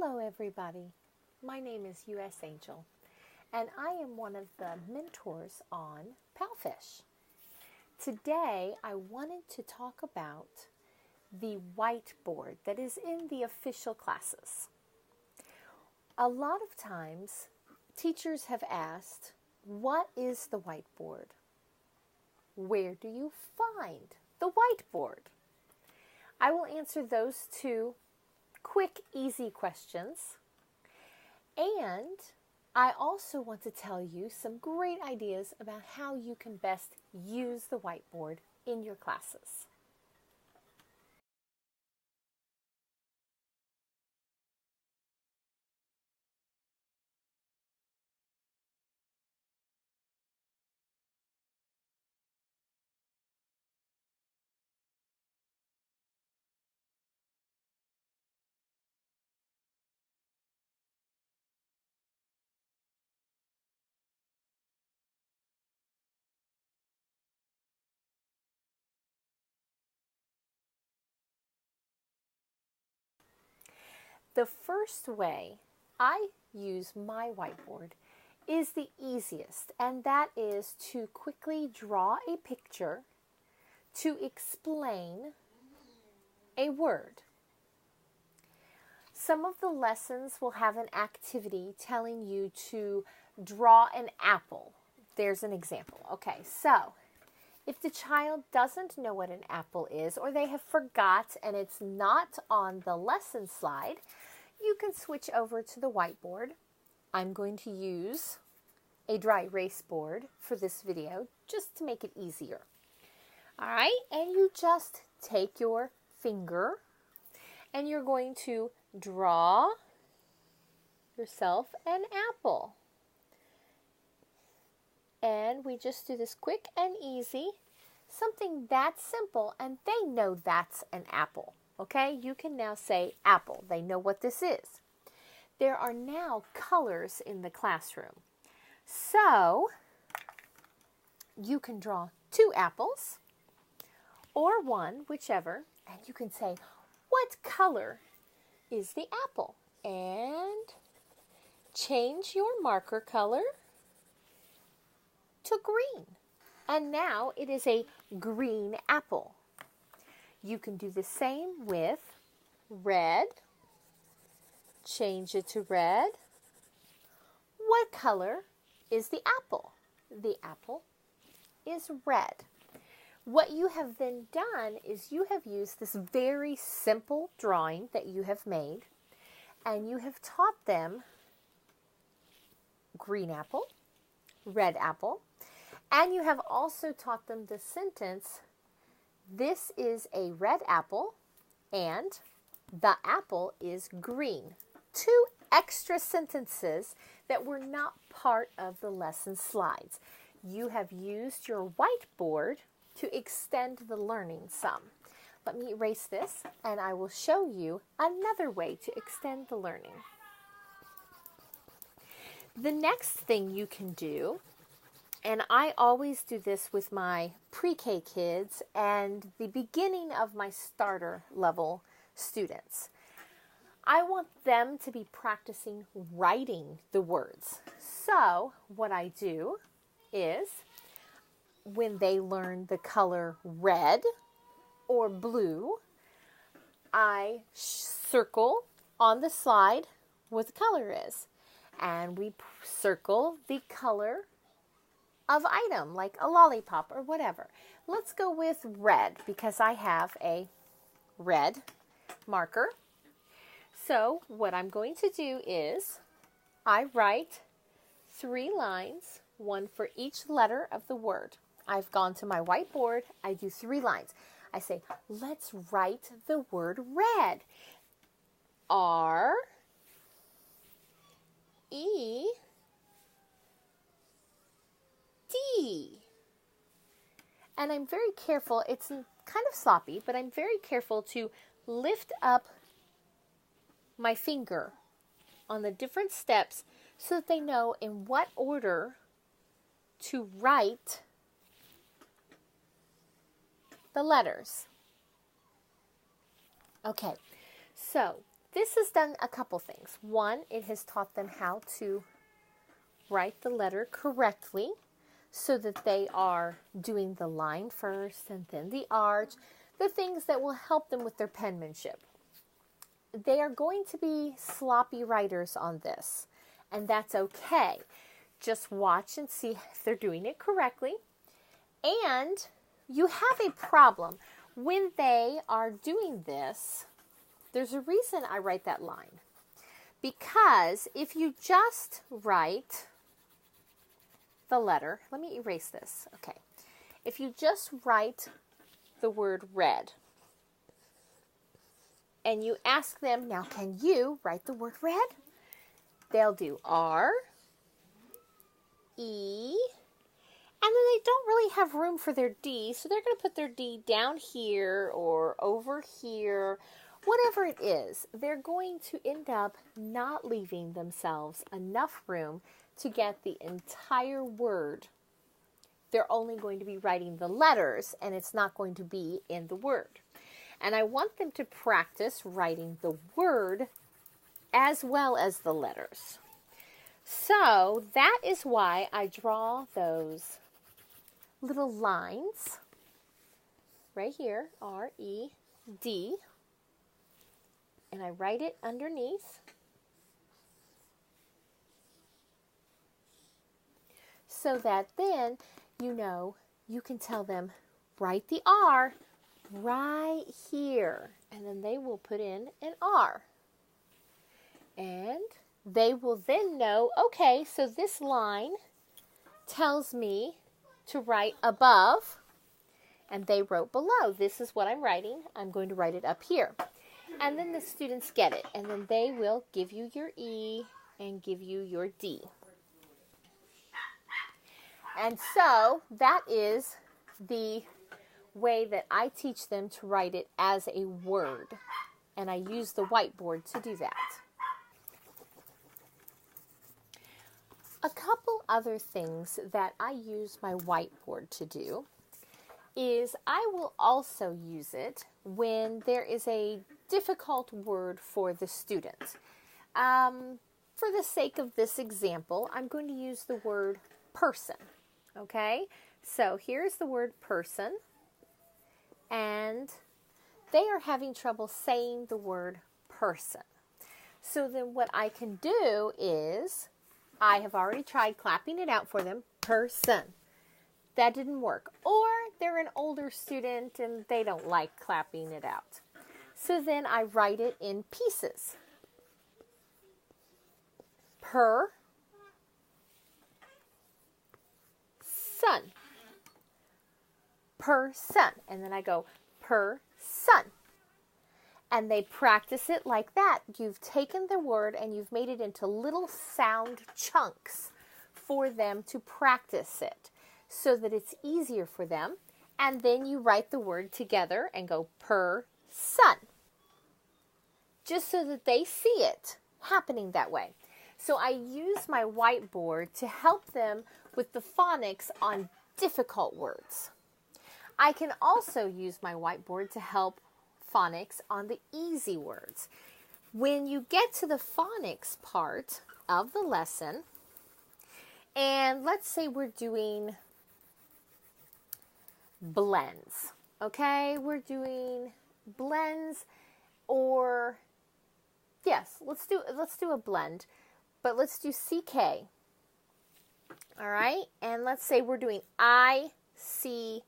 Hello everybody, my name is US Angel and I am one of the mentors on Palfish. Today I wanted to talk about the whiteboard that is in the official classes. A lot of times teachers have asked, what is the whiteboard? Where do you find the whiteboard? I will answer those two quick, easy questions. And I also want to tell you some great ideas about how you can best use the whiteboard in your classes. The first way I use my whiteboard is the easiest, and that is to quickly draw a picture to explain a word. Some of the lessons will have an activity telling you to draw an apple. There's an example. Okay, so if the child doesn't know what an apple is, or they have forgot and it's not on the lesson slide, you can switch over to the whiteboard. I'm going to use a dry erase board for this video just to make it easier. All right, and you just take your finger and you're going to draw yourself an apple. And we just do this quick and easy, something that simple, and they know that's an apple. Okay, you can now say apple. They know what this is. There are now colors in the classroom. So you can draw 2 apples or 1, whichever, and you can say, what color is the apple? And change your marker color to green. And now it is a green apple. You can do the same with red. Change it to red. What color is the apple? The apple is red. What you have then done is you have used this very simple drawing that you have made, and you have taught them green apple, red apple, and you have also taught them the sentence, this is a red apple and the apple is green. 2 extra sentences that were not part of the lesson slides. You have used your whiteboard to extend the learning some. Let me erase this and I will show you another way to extend the learning. The next thing you can do, and I always do this with my pre-K kids and the beginning of my starter level students. I want them to be practicing writing the words. So what I do is when they learn the color red or blue, I circle on the slide what the color is. And we circle the color of item, like a lollipop or whatever. Let's go with red because I have a red marker. So what I'm going to do is I write 3 lines, 1 for each letter of the word. I've gone to my whiteboard. I do 3 lines. I say, let's write the word red. R, E, D. And I'm very careful, it's kind of sloppy, but I'm very careful to lift up my finger on the different steps so that they know in what order to write the letters. Okay, so this has done a couple things. One, it has taught them how to write the letter correctly so that they are doing the line first and then the arch, the things that will help them with their penmanship. They are going to be sloppy writers on this, and that's okay. Just watch and see if they're doing it correctly. And you have a problem. When they are doing this, there's a reason I write that line. Because if you just write the letter, let me erase this. Okay. If you just write the word red, and you ask them, now can you write the word red? They'll do R, E, and then they don't really have room for their D, so they're going to put their D down here or over here, whatever it is. They're going to end up not leaving themselves enough room to get the entire word. They're only going to be writing the letters, and it's not going to be in the word. And I want them to practice writing the word as well as the letters. So that is why I draw those little lines right here, R, E, D, and I write it underneath. So that then, you know, you can tell them, write the R right here. And then they will put in an R. And they will then know, okay, so this line tells me to write above, and they wrote below. This is what I'm writing. I'm going to write it up here. And then the students get it, and then they will give you your E and give you your D. And so that is the way that I teach them to write it as a word. And I use the whiteboard to do that. A couple other things that I use my whiteboard to do is I will also use it when there is a difficult word for the student. For the sake of this example, I'm going to use the word person. Okay, so here's the word person, and they are having trouble saying the word person. So then what I can do is, I have already tried clapping it out for them, person. That didn't work. Or they're an older student and they don't like clapping it out. So then I write it in pieces. Per son. Person. And then I go per son. And they practice it like that. You've taken the word and you've made it into little sound chunks for them to practice it so that it's easier for them. And then you write the word together and go per son, just so that they see it happening that way. So I use my whiteboard to help them with the phonics on difficult words. I can also use my whiteboard to help phonics on the easy words. When you get to the phonics part of the lesson, and let's say we're doing blends, okay? We're doing blends, or yes, let's do a blend, but let's do CK. All right? And let's say we're doing ICK.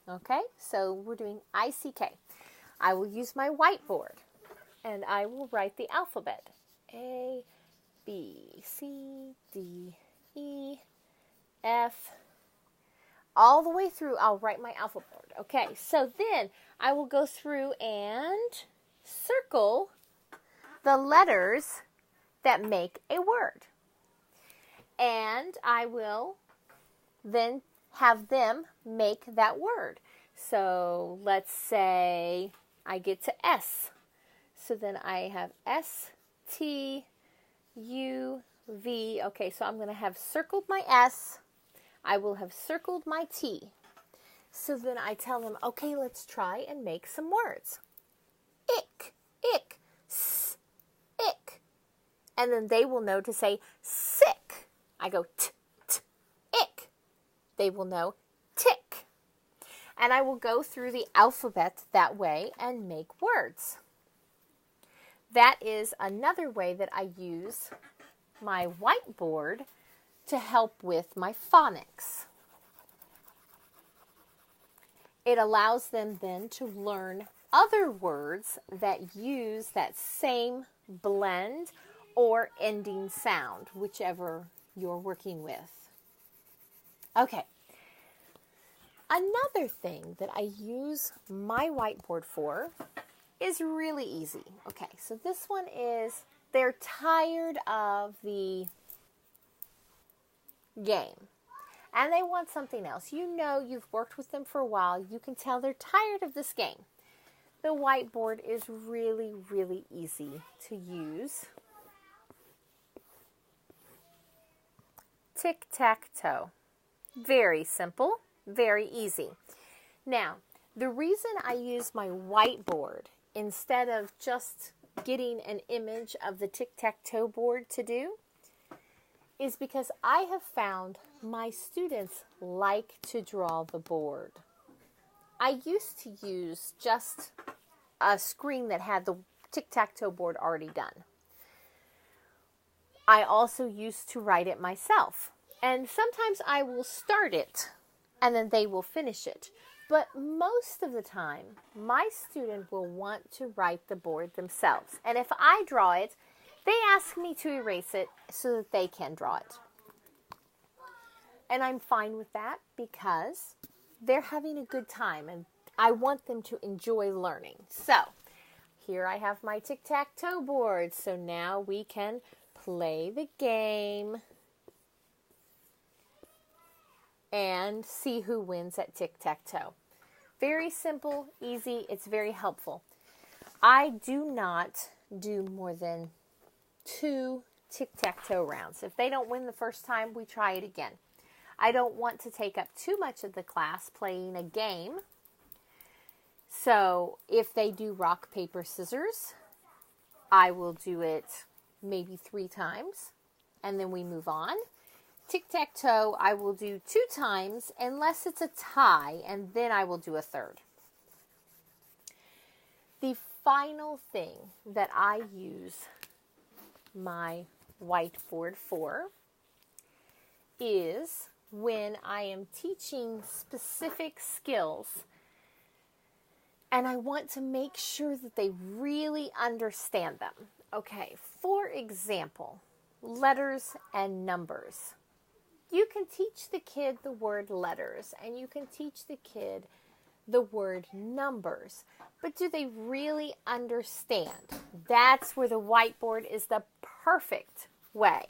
Okay? So we're doing ICK. I will use my whiteboard and I will write the alphabet. A, B, C, D, E, F. All the way through, I'll write my alphabet. Okay, so then I will go through and circle the letters that make a word. And I will then have them make that word. So let's say I get to S. So then I have S, T, U, V. Okay, so I'm going to have circled my S. I will have circled my T. So then I tell them, okay, let's try and make some words. Ick, ick, and then they will know to say sick. I go t, t, ick. They will know tick. And I will go through the alphabet that way and make words. That is another way that I use my whiteboard to help with my phonics. It allows them then to learn other words that use that same blend or ending sound, whichever you're working with. Okay. Another thing that I use my whiteboard for is really easy. Okay, so this one is, they're tired of the game and they want something else. You know, you've worked with them for a while. You can tell they're tired of this game. The whiteboard is really, really easy to use. Tic Tac Toe. Very simple, very easy. Now, the reason I use my whiteboard instead of just getting an image of the Tic Tac Toe board to do is because I have found my students like to draw the board. I used to use just a screen that had the Tic Tac Toe board already done. I also used to write it myself. And sometimes I will start it and then they will finish it. But most of the time, my student will want to write the board themselves. And if I draw it, they ask me to erase it so that they can draw it. And I'm fine with that because they're having a good time and I want them to enjoy learning. So here I have my Tic Tac Toe board. So now we can play the game and see who wins at Tic Tac Toe. Very simple, easy, it's very helpful. I do not do more than 2 Tic Tac Toe rounds. If they don't win the first time, we try it again. I don't want to take up too much of the class playing a game. So if they do rock, paper, scissors, I will do it maybe 3 times and then we move on. Tic-tac-toe, I will do 2 times unless it's a tie, and then I will do a 3rd. The final thing that I use my whiteboard for is when I am teaching specific skills and I want to make sure that they really understand them. Okay, for example, letters and numbers. You can teach the kid the word letters and you can teach the kid the word numbers, but do they really understand? That's where the whiteboard is the perfect way,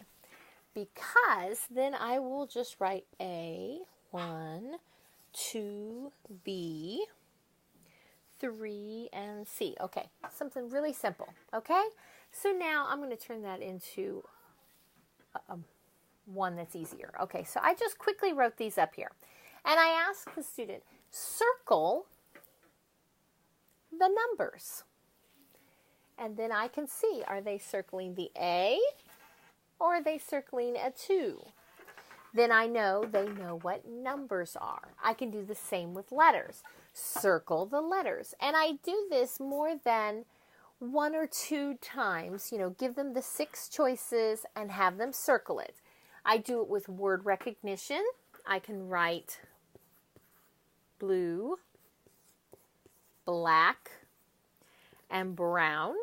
because then I will just write A, 1, 2, B, 3, and C. Okay, something really simple, okay? So now I'm going to turn that into one that's easier. Okay, so I just quickly wrote these up here. And I asked the student, circle the numbers. And then I can see, are they circling the A or are they circling a 2? Then I know they know what numbers are. I can do the same with letters. Circle the letters. And I do this more than 1 or 2 times. You know, give them the 6 choices and have them circle it. I do it with word recognition. I can write blue, black, and brown,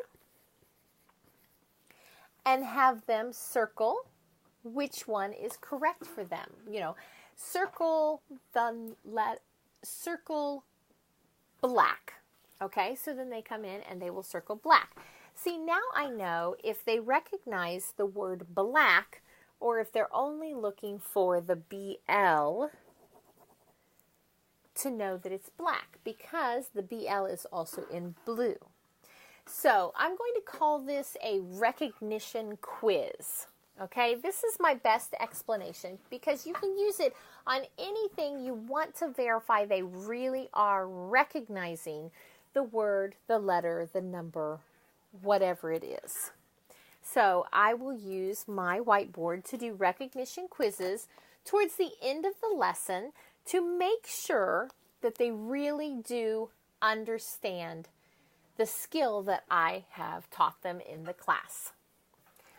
and have them circle which one is correct for them. You know, circle black. Okay, so then they come in and they will circle black. See, now I know if they recognize the word black, or if they're only looking for the BL, to know that it's black, because the BL is also in blue. So I'm going to call this a recognition quiz. Okay, this is my best explanation because you can use it on anything you want to verify they really are recognizing the word, the letter, the number, whatever it is. So I will use my whiteboard to do recognition quizzes towards the end of the lesson to make sure that they really do understand the skill that I have taught them in the class.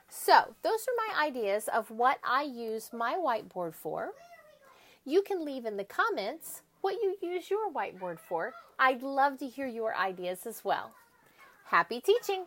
So those are my ideas of what I use my whiteboard for. You can leave in the comments what you use your whiteboard for. I'd love to hear your ideas as well. Happy teaching!